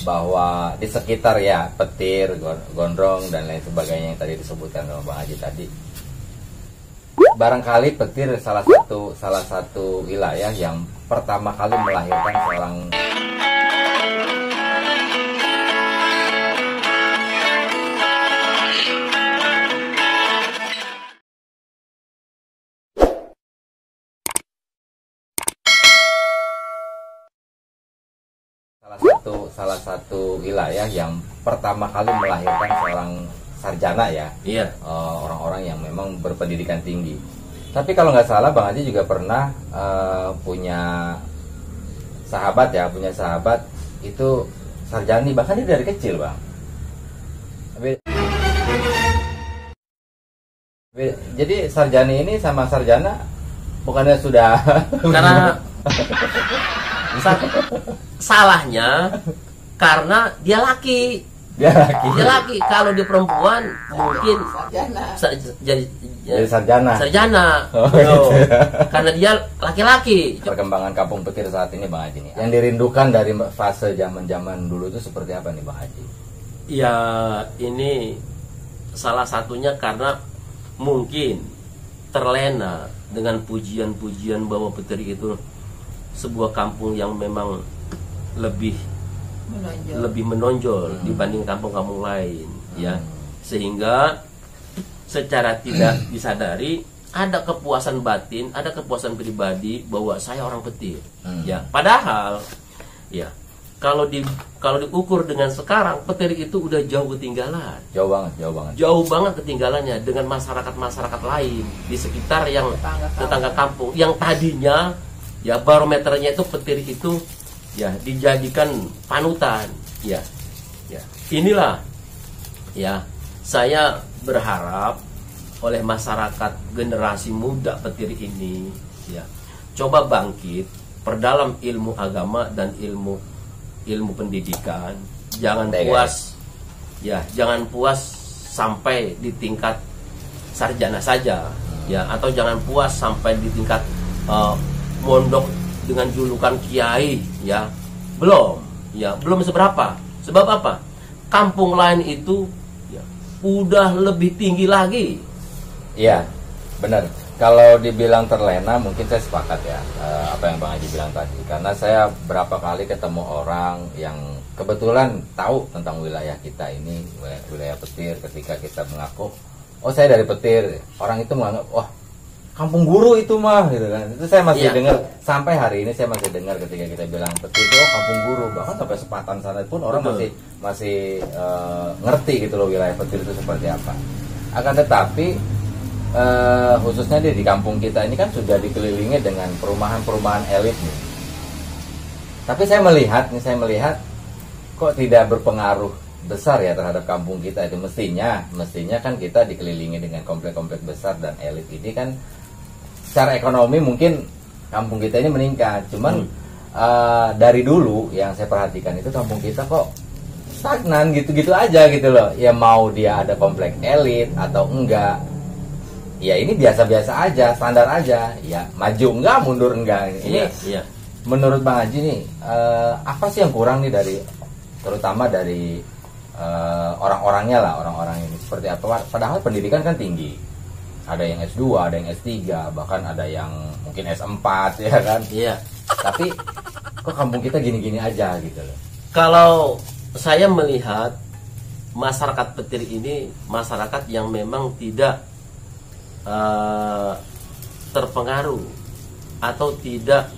bahwa di sekitar ya Petir, Gondrong dan lain sebagainya yang tadi disebutkan sama Bang Haji tadi, barangkali Petir salah satu wilayah yang pertama kali melahirkan seorang salah satu wilayah yang pertama kali melahirkan seorang sarjana ya. Iya. Orang-orang yang memang berpendidikan tinggi. Tapi kalau nggak salah Bang Haji juga pernah punya sahabat itu sarjani, bahkan dia dari kecil Bang. Jadi sarjani ini sama sarjana bukannya sudah Karena salahnya karena dia laki. Kalau dia perempuan mungkin jadi sarjana. Oh, gitu. Karena dia laki-laki. Perkembangan Kampung Petir saat ini Bang Haji nih, yang dirindukan dari fase zaman dulu itu seperti apa nih Bang Haji? Ya, ini salah satunya karena mungkin terlena dengan pujian-pujian bahwa Petir itu sebuah kampung yang memang lebih menonjol dibanding kampung-kampung lain, ya, sehingga secara tidak disadari ada kepuasan batin, ada kepuasan pribadi bahwa saya orang Petir, ya. Padahal, ya, kalau diukur dengan sekarang, Petir itu udah jauh ketinggalan, jauh banget ketinggalannya dengan masyarakat lain di sekitar yang tetangga kampung yang tadinya ya barometernya itu Petir itu ya dijadikan panutan, ya. Inilah ya, saya berharap oleh masyarakat generasi muda Petir ini ya coba bangkit, perdalam ilmu agama dan ilmu pendidikan. Jangan puas sampai di tingkat sarjana saja, ya, atau jangan puas sampai di tingkat mondok dengan julukan kiai, ya. Belum seberapa. Sebab apa? Kampung lain itu ya udah lebih tinggi lagi. Iya, benar. Kalau dibilang terlena, mungkin saya sepakat ya apa yang Bang Haji bilang tadi. Karena saya berapa kali ketemu orang yang kebetulan tahu tentang wilayah kita ini, wilayah Petir. Ketika kita mengaku, oh saya dari Petir, orang itu menganggap, wah kampung guru itu mah, gitu kan. Itu saya masih dengar sampai hari ini, saya masih dengar ketika kita bilang Petir itu kampung guru. Bahkan sampai Sepatan sana pun orang masih ngerti gitu loh wilayah Petir itu seperti apa. Akan tetapi khususnya di kampung kita ini kan sudah dikelilingi dengan perumahan elit nih. Tapi saya melihat kok tidak berpengaruh besar ya terhadap kampung kita itu. Mestinya kan kita dikelilingi dengan komplek-komplek besar dan elit ini kan secara ekonomi mungkin kampung kita ini meningkat. Cuman dari dulu yang saya perhatikan itu kampung kita kok stagnan gitu-gitu aja gitu loh. Ya mau dia ada komplek elit atau enggak, ya ini biasa-biasa aja, standar aja. Ya maju enggak, mundur enggak. Ini menurut Bang Haji nih, apa sih yang kurang nih terutama dari orang-orangnya lah, orang-orang ini seperti apa? Padahal pendidikan kan tinggi. Ada yang S2, ada yang S3, bahkan ada yang mungkin S4 ya kan. Iya. Tapi kok kampung kita gini-gini aja gitu loh. Kalau saya melihat masyarakat Petir ini masyarakat yang memang tidak terpengaruh atau tidak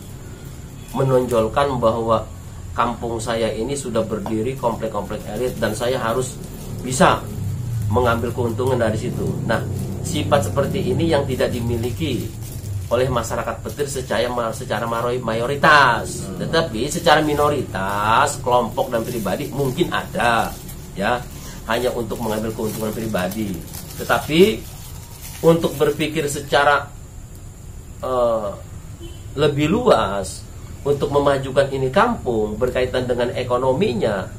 menonjolkan bahwa kampung saya ini sudah berdiri komplek-komplek elit dan saya harus bisa mengambil keuntungan dari situ. Nah, sifat seperti ini yang tidak dimiliki oleh masyarakat Petir secara mayoritas, tetapi secara minoritas kelompok dan pribadi mungkin ada, ya, hanya untuk mengambil keuntungan pribadi. Tetapi untuk berpikir secara lebih luas untuk memajukan ini kampung berkaitan dengan ekonominya,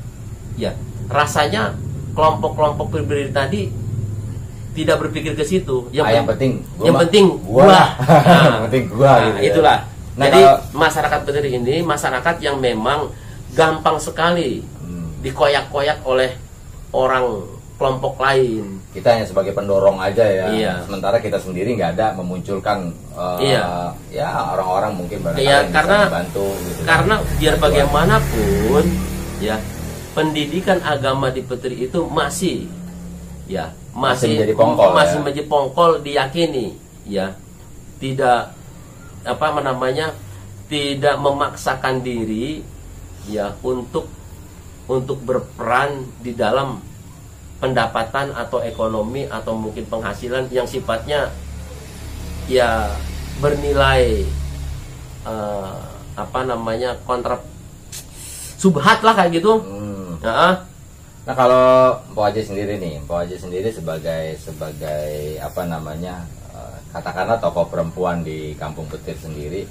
ya rasanya kelompok-kelompok pribadi tadi tidak berpikir ke situ. Yang penting gua. Yang penting gua gitu. Itulah. Nah, jadi masyarakat Petir ini masyarakat yang memang gampang sekali dikoyak-koyak oleh orang kelompok lain. Kita hanya sebagai pendorong aja ya. Iya. Sementara kita sendiri nggak ada memunculkan Iya. ya orang-orang mungkin barangkali Iya, yang karena bisa membantu gitu. karena biar bagaimanapun ya, pendidikan agama di Petri itu masih menjadi pongkol, masih ya. menjadi pongkol, diyakini ya, tidak tidak memaksakan diri ya untuk berperan di dalam pendapatan atau ekonomi atau mungkin penghasilan yang sifatnya ya bernilai kontra subhat lah kayak gitu. Nah kalau Mpok Haji sendiri nih, Mpok Haji sendiri sebagai katakanlah tokoh perempuan di Kampung Petir sendiri,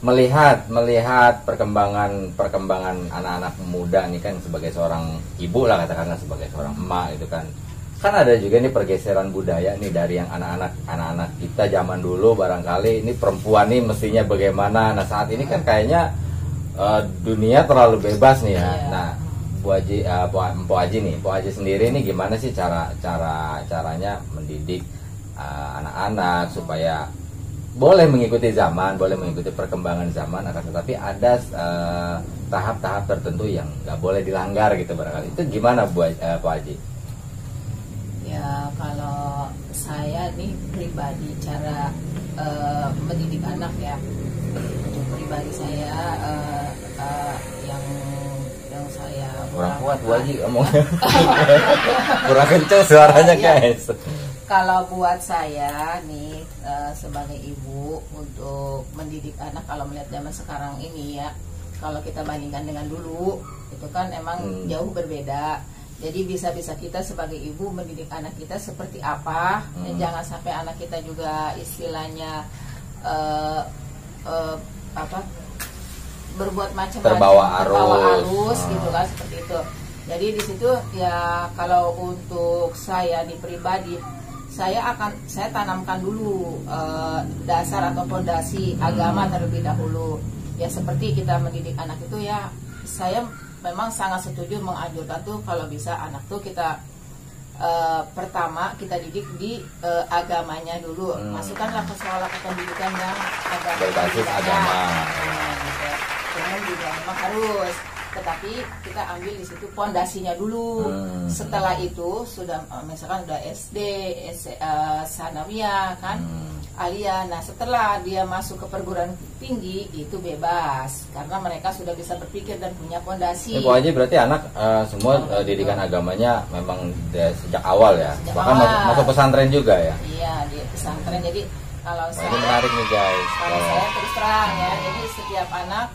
melihat perkembangan anak-anak muda nih kan, sebagai seorang ibu lah, katakanlah sebagai seorang emak itu kan ada juga nih pergeseran budaya nih dari yang anak-anak kita zaman dulu, barangkali ini perempuan nih mestinya bagaimana. Nah saat ini kan kayaknya dunia terlalu bebas nih ya. Nah Mpok Haji sendiri nih gimana sih caranya mendidik anak-anak supaya boleh mengikuti zaman, boleh mengikuti perkembangan zaman, akan tetapi ada tahap-tahap tertentu yang nggak boleh dilanggar gitu barangkali. Itu gimana Pak Haji? Ya kalau saya nih pribadi cara mendidik anak ya, untuk pribadi saya yang saya kurang kuat Bu Haji ngomongnya. Kurang kencang suaranya guys. Kalau buat saya nih sebagai ibu untuk mendidik anak, kalau melihat zaman sekarang ini ya, kalau kita bandingkan dengan dulu itu kan emang jauh berbeda. Jadi bisa-bisa kita sebagai ibu mendidik anak kita seperti apa, jangan sampai anak kita juga istilahnya berbuat macam-macam, terbawa arus gitu kan, seperti itu. Jadi di situ ya, kalau untuk saya di pribadi, saya tanamkan dulu dasar atau fondasi agama terlebih dahulu. Ya seperti kita mendidik anak itu ya, saya memang sangat setuju menganjurkan tuh kalau bisa anak tuh kita pertama kita didik di agamanya dulu. Masukkanlah ke sekolah pendidikan yang berbasis agama. Gitu. Jangan juga memang harus, tetapi kita ambil di situ fondasinya dulu. Setelah itu sudah misalkan udah SD, sanawiyah kan, aliyah. Nah setelah dia masuk ke perguruan tinggi itu bebas, karena mereka sudah bisa berpikir dan punya fondasi. Pak Haji berarti anak semua didikan agamanya memang sejak awal ya, bahkan masuk pesantren juga ya? Iya, di pesantren. Jadi kalau ini menarik nih guys. Kalau saya terus terang ya, jadi setiap anak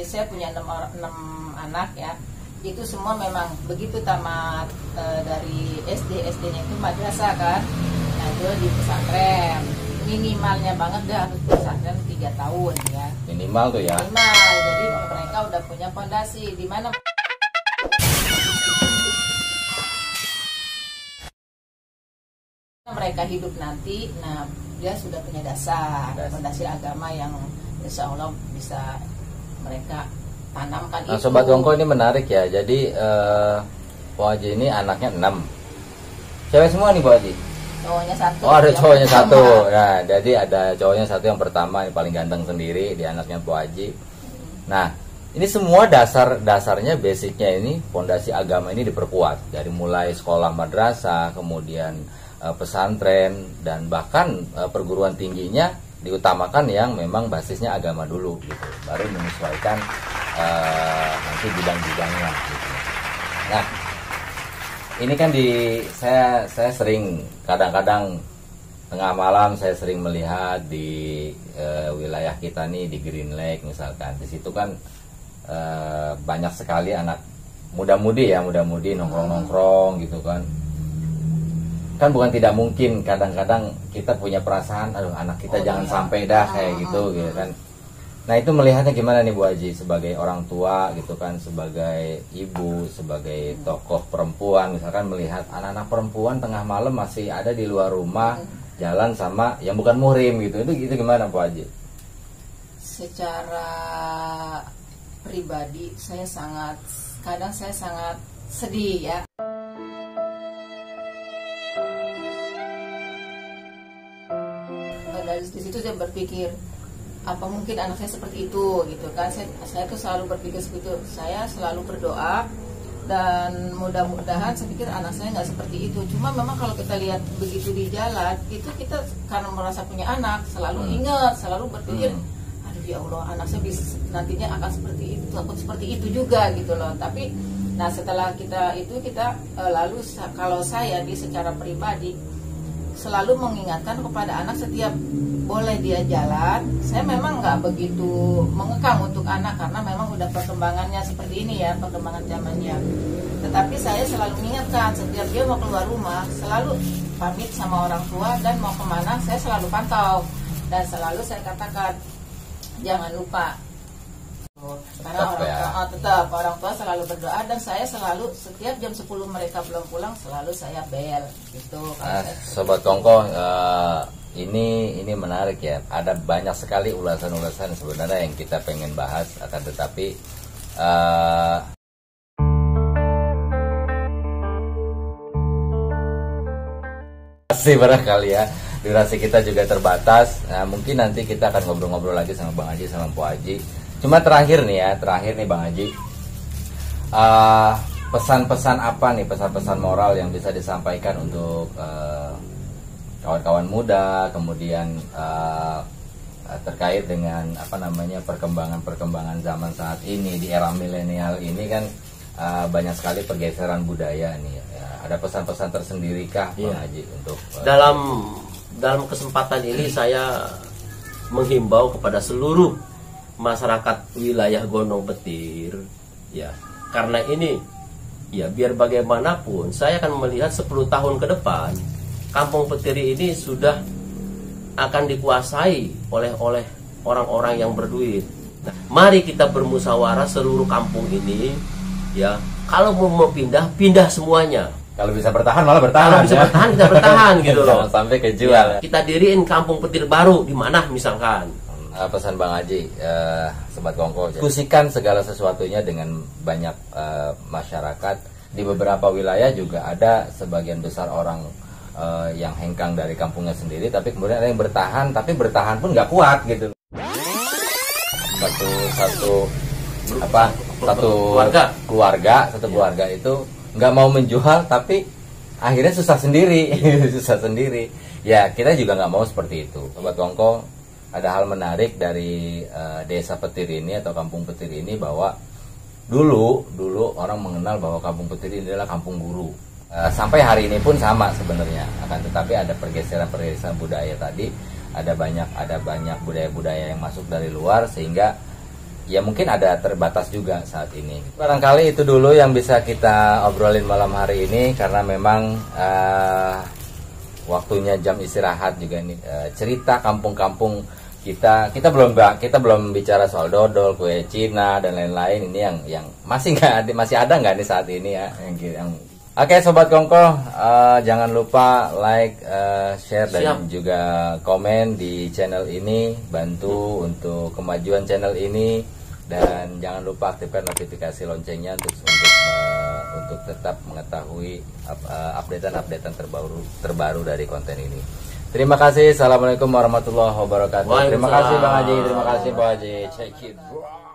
saya punya 6 anak ya, itu semua memang begitu tamat dari SD-nya itu madrasah kan. Nah itu di pesantren, minimalnya banget dah harus pesantren 3 tahun ya. Minimal tuh ya. Minimal, jadi mereka udah punya fondasi di mana mereka hidup nanti. Nah dia sudah punya dasar fondasi agama yang insya Allah bisa mereka tanamkan. Nah, Sobat Wongko ini menarik ya. Jadi Pak Haji ini anaknya 6. Cewek semua nih Pak Haji? Cowoknya 1. Oh ada cowoknya 1. Nah jadi ada cowoknya 1 yang pertama, yang paling ganteng sendiri, di anaknya Pak Haji. Nah ini semua dasarnya, basicnya ini, fondasi agama ini diperkuat. Dari mulai sekolah madrasah, kemudian pesantren, dan bahkan perguruan tingginya diutamakan yang memang basisnya agama dulu gitu, baru menyesuaikan nanti bidang-bidangnya gitu. Nah ini kan saya sering, kadang-kadang tengah malam saya sering melihat di wilayah kita nih di Green Lake misalkan, di situ kan banyak sekali anak muda-mudi nongkrong-nongkrong gitu kan. Kan bukan tidak mungkin kadang-kadang kita punya perasaan, aduh anak kita jangan sampai dah kayak gitu kan. Nah itu melihatnya gimana nih Bu Haji sebagai orang tua gitu kan, sebagai ibu, sebagai tokoh perempuan misalkan, melihat anak-anak perempuan tengah malam masih ada di luar rumah jalan sama yang bukan muhrim gitu, itu gimana Bu Haji? Secara pribadi saya sangat kadang saya sangat sedih ya. Dari situ saya berpikir, apa mungkin anak saya seperti itu gitu kan. Saya tuh selalu berpikir seperti itu. Saya selalu berdoa dan mudah-mudahan saya pikir anak saya nggak seperti itu. Cuma memang kalau kita lihat begitu di jalan itu, kita karena merasa punya anak selalu ingat, selalu berpikir, aduh ya Allah, anak saya bisa nantinya akan seperti itu, takut seperti itu juga gitu loh. Tapi nah setelah kita lalu kalau saya secara pribadi selalu mengingatkan kepada anak setiap boleh dia jalan. Saya memang nggak begitu mengekang untuk anak karena memang udah perkembangannya seperti ini ya, perkembangan zamannya. Tetapi saya selalu mengingatkan setiap dia mau keluar rumah, selalu pamit sama orang tua, dan mau kemana saya selalu pantau dan selalu saya katakan jangan lupa. Karena tetap orang tua selalu berdoa, dan saya selalu setiap jam 10 mereka belum pulang selalu saya bel gitu. Sobat Kongko, ini menarik ya. Ada banyak sekali ulasan-ulasan sebenarnya yang kita pengen bahas, akan tetapi masih barangkali ya durasi kita juga terbatas. Nah, mungkin nanti kita akan ngobrol-ngobrol lagi sama Bang Haji sama Mpok Haji. Cuma terakhir nih Bang Haji, pesan-pesan apa nih, pesan-pesan moral yang bisa disampaikan untuk kawan-kawan muda, kemudian terkait dengan perkembangan zaman saat ini di era milenial ini kan, banyak sekali pergeseran budaya nih. Ada pesan-pesan tersendirikah Bang Haji untuk dalam kesempatan ini saya menghimbau kepada seluruh masyarakat wilayah Gondong Petir ya, karena ini ya biar bagaimanapun saya akan melihat 10 tahun ke depan Kampung Petiri ini sudah akan dikuasai oleh orang-orang yang berduit. Nah, mari kita bermusyawarah seluruh kampung ini ya, kalau mau pindah semuanya. Kalau bisa bertahan malah bertahan. Kalau bisa bertahan kita bertahan gitu loh. Sampai kejual. Ya, kita diriin Kampung Petir baru di mana misalkan. Pesan Bang Haji, Sobat Kongko, diskusikan segala sesuatunya dengan banyak masyarakat. Di beberapa wilayah juga ada sebagian besar orang yang hengkang dari kampungnya sendiri, tapi kemudian ada yang bertahan, tapi bertahan pun nggak kuat gitu. Satu keluarga itu nggak mau menjual, tapi akhirnya susah sendiri. Ya, kita juga nggak mau seperti itu, Sobat Kongko. Ada hal menarik dari desa Petir ini atau Kampung Petir ini, bahwa dulu orang mengenal bahwa Kampung Petir ini adalah kampung guru. Sampai hari ini pun sama sebenarnya. Akan tetapi ada pergeseran budaya tadi, ada banyak budaya-budaya yang masuk dari luar, sehingga ya mungkin ada terbatas juga saat ini. Barangkali itu dulu yang bisa kita obrolin malam hari ini, karena memang waktunya jam istirahat juga nih. Cerita kampung-kampung kita belum bicara soal dodol, kue Cina dan lain-lain. Ini yang masih ada nggak nih saat ini ya? Oke, Sobat Kongko, jangan lupa like, share dan juga komen di channel ini, bantu untuk kemajuan channel ini, dan jangan lupa aktifkan notifikasi loncengnya untuk tetap mengetahui updatean terbaru dari konten ini. Terima kasih. Assalamualaikum warahmatullahi wabarakatuh. Terima kasih Bang Haji, terima kasih Pak Haji. Check it.